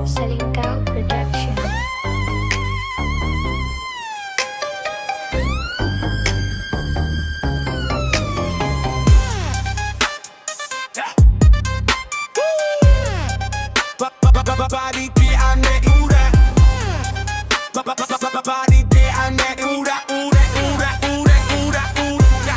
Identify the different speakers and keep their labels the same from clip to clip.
Speaker 1: Salingkaw Production.
Speaker 2: Body di ane ura, body di ane ura, ura, ura, ura, ura, ura.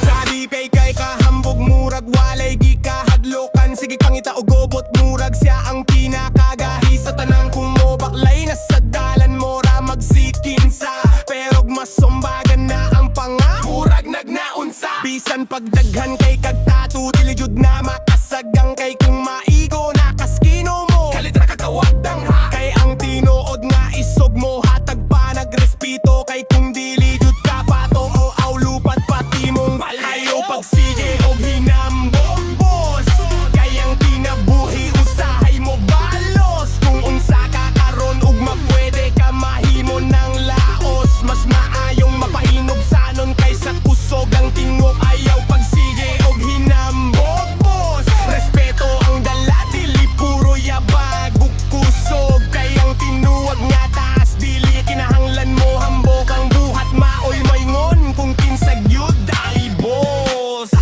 Speaker 2: Body pay kay kahambog murag walay gikahadlokan. Sige pangita o gobot murag siya ang pinakagahi sa tanang kumobaklay na sa dalan mora magsikin sa pero masumbagan na ang panga murag nagnaunsa. Bisan pagdaghan kay kagtatu tilijud na makasagang kay kung maigo na kaskino mo kalitra kakawadang ha kay ang tinuod nga isog mo hatag pa nagrespito kay kung dili jud ka pato o aw lupat pati mong balayo pagsige og hinambog boss kay ang kinabuhi usahay mo balos kung unsa ka karon ug mapwede ka mahimo ng laos mas maayong mapahinog sanon kaysa kusog ang tingog ayaw pagsige og hinambog boss respeto ang dala dili puro yabag ug kusog kay ang tinuwag nga taas dili kinahanglan mo hambog ang buhat maoy moingon kung kinsag yud ay boss.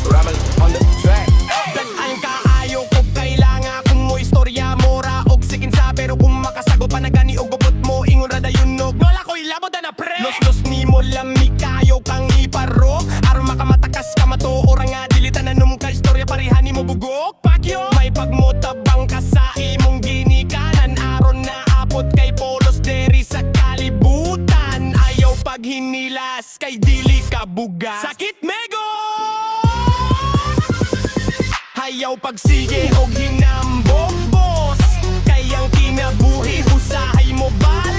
Speaker 2: Ramel on the track. Daghan kaayo ko kailangan kung mo istorya mora og sikin sa pero kung makasago pa na gani og gubot mo ingon ra dayon nog wala ko'y labot na pre. Los ni mo lami kayo kang iparo aron makamatakas ka mato ora nga dili tanan ka istorya parehani mo bugok pakyo may pagmotabang ka sa imong ginikanan aron na apot kay polos deri sa kalibutan ayaw paghinilas kay dili ka bugas sakit mego ayaw pagsige og hinambog boss kay ang kinabuhi usahay mo ba